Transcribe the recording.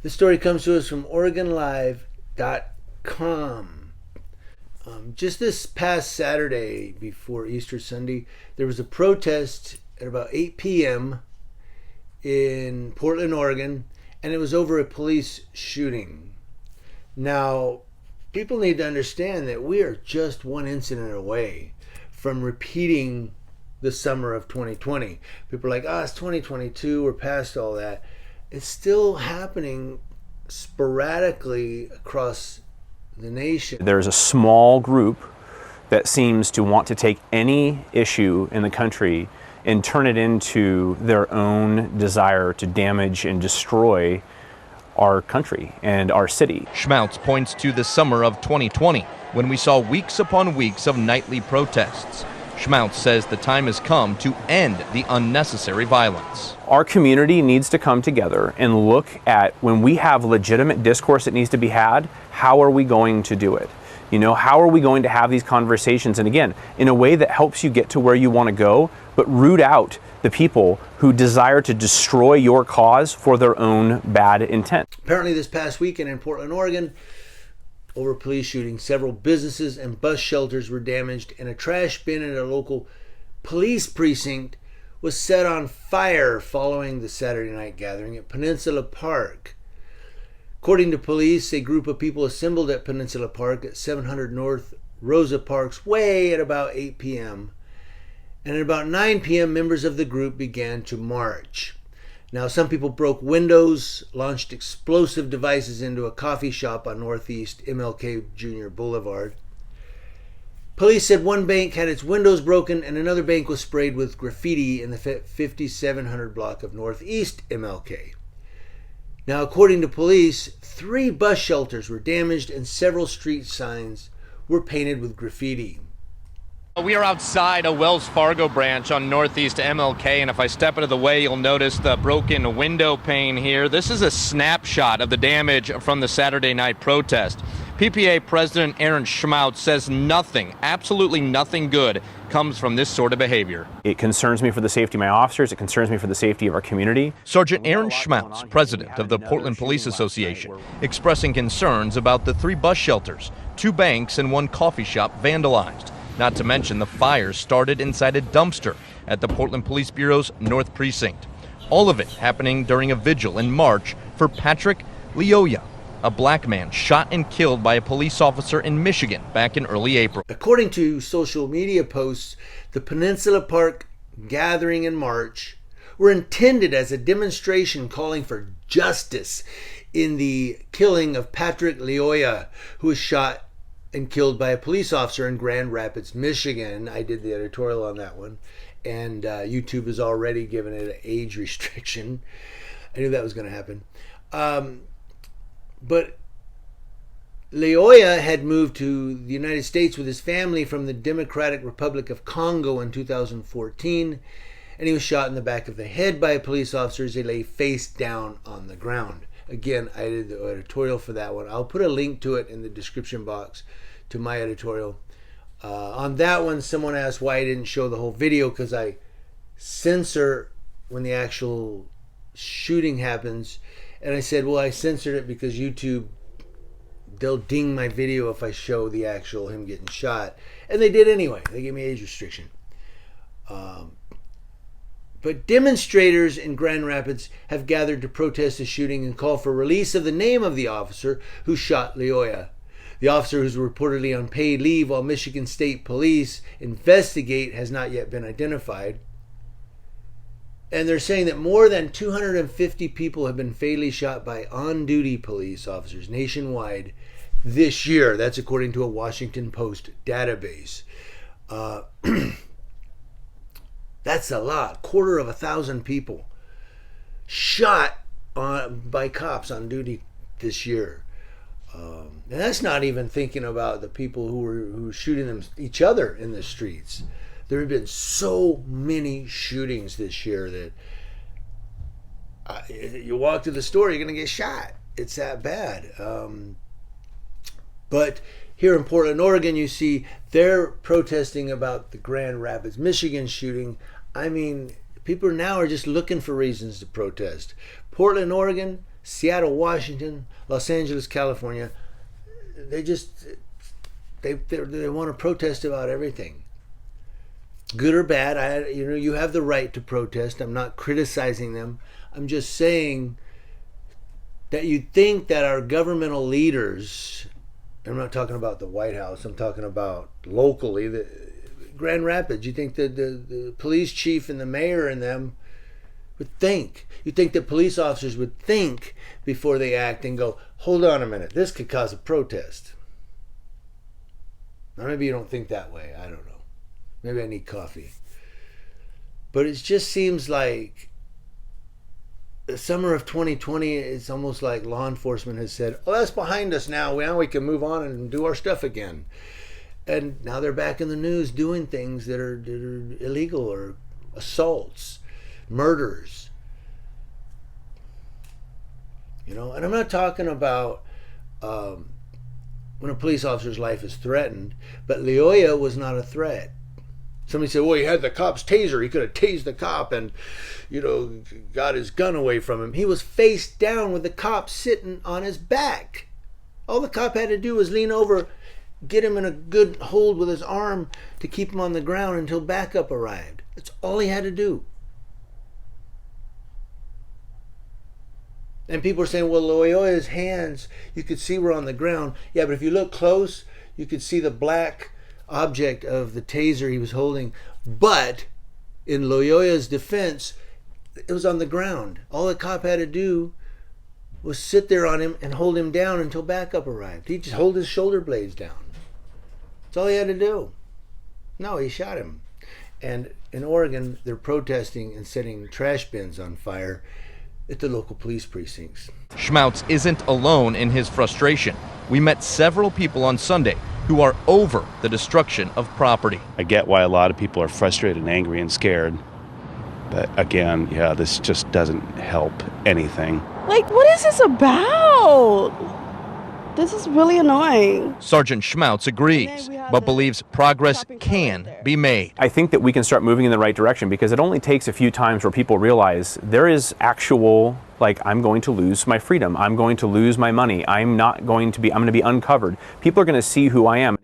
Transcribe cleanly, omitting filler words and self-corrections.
This story comes to us from OregonLive.com. Just this past Saturday before Easter Sunday, there was a protest at about 8 p.m. in Portland, Oregon, and it was over a police shooting. Now, people need to understand that we are just one incident away from repeating the summer of 2020. People are like, it's 2022, we're past all that. It's still happening sporadically across the nation. There's a small group that seems to want to take any issue in the country and turn it into their own desire to damage and destroy our country and our city. Schmautz points to the summer of 2020, when we saw weeks upon weeks of nightly protests. Schmautz says the time has come to end the unnecessary violence. Our community needs to come together and look at, when we have legitimate discourse that needs to be had, how are we going to do it? How are we going to have these conversations? And again, in a way that helps you get to where you want to go, but root out the people who desire to destroy your cause for their own bad intent. Apparently this past weekend in Portland, Oregon, over police shooting, several businesses and bus shelters were damaged, and a trash bin at a local police precinct was set on fire following the Saturday night gathering at Peninsula Park. According to police, a group of people assembled at Peninsula Park at 700 North Rosa Parks Way at about 8 p.m. And at about 9 p.m., members of the group began to march. Now, some people broke windows, launched explosive devices into a coffee shop on Northeast MLK Jr. Boulevard. Police said one bank had its windows broken and another bank was sprayed with graffiti in the 5700 block of Northeast MLK. Now, according to police, 3 bus shelters were damaged and several street signs were painted with graffiti. We are outside a Wells Fargo branch on Northeast MLK, and if I step out of the way, you'll notice the broken window pane here. This is a snapshot of the damage from the Saturday night protest. PPA President Aaron Schmautz says nothing, absolutely nothing good, comes from this sort of behavior. It concerns me for the safety of my officers. It concerns me for the safety of our community. Sergeant Aaron Schmautz, president of the Portland Police Association, expressing concerns about the 3 bus shelters, 2 banks, and 1 coffee shop vandalized. Not to mention the fire started inside a dumpster at the Portland Police Bureau's North Precinct. All of it happening during a vigil in March for Patrick Lyoya, a black man shot and killed by a police officer in Michigan back in early April. According to social media posts, the Peninsula Park gathering and march were intended as a demonstration calling for justice in the killing of Patrick Lyoya, who was shot and killed by a police officer in Grand Rapids, Michigan. I did the editorial on that one, and YouTube has already given it an age restriction. I knew that was going to happen. But Lyoya had moved to the United States with his family from the Democratic Republic of Congo in 2014, and he was shot in the back of the head by a police officer as he lay face down on the ground. Again, I did the editorial for that one. I'll put a link to it in the description box to my editorial. On that one, someone asked why I didn't show the whole video, because I censor when the actual shooting happens. And I said, well, I censored it because YouTube, they'll ding my video if I show the actual him getting shot. And they did anyway. They gave me age restriction. But demonstrators in Grand Rapids have gathered to protest the shooting and call for release of the name of the officer who shot Lyoya. The officer, who's reportedly on paid leave while Michigan State Police investigate, has not yet been identified. And they're saying that more than 250 people have been fatally shot by on-duty police officers nationwide this year. That's according to a Washington Post database. That's a lot. 250 people shot by cops on duty this year. And that's not even thinking about the people who were shooting each other in the streets. There have been so many shootings this year that you walk to the store, you're going to get shot. It's that bad. But here in Portland, Oregon, you see they're protesting about the Grand Rapids, Michigan shooting. I mean, people now are just looking for reasons to protest. Portland, Oregon, Seattle, Washington, Los Angeles, California. They want to protest about everything, good or bad. You have the right to protest. I'm not criticizing them. I'm just saying that you'd think that our governmental leaders, I'm not talking about the White House, I'm talking about locally, the Grand Rapids, you think that the police chief and the mayor and them would think. You think that police officers would think before they act and go, hold on a minute, this could cause a protest. Now maybe you don't think that way, I don't know. Maybe I need coffee. But it just seems like the summer of 2020, it's almost like law enforcement has said, oh, that's behind us now. Now we can move on and do our stuff again. And now they're back in the news doing things that are illegal, or assaults, murders. And I'm not talking about when a police officer's life is threatened, but Lyoya was not a threat. Somebody said, well, he had the cop's taser. He could have tased the cop and, got his gun away from him. He was face down with the cop sitting on his back. All the cop had to do was lean over, get him in a good hold with his arm to keep him on the ground until backup arrived. That's all he had to do. And people are saying, well, Lyoya's hands, you could see were on the ground. Yeah, but if you look close, you could see the black object of the taser he was holding. But in Lyoya's defense, it was on the ground. All the cop had to do was sit there on him and hold him down until backup arrived. He'd just hold his shoulder blades down. That's all he had to do. No, he shot him. And in Oregon, they're protesting and setting trash bins on fire at the local police precincts. Schmautz isn't alone in his frustration. We met several people on Sunday who are over the destruction of property. I get why a lot of people are frustrated and angry and scared. But again, this just doesn't help anything. Like, what is this about? This is really annoying. Sergeant Schmautz agrees, but believes progress can be made. I think that we can start moving in the right direction, because it only takes a few times where people realize there is actual, I'm going to lose my freedom. I'm going to lose my money. I'm going to be uncovered. People are going to see who I am.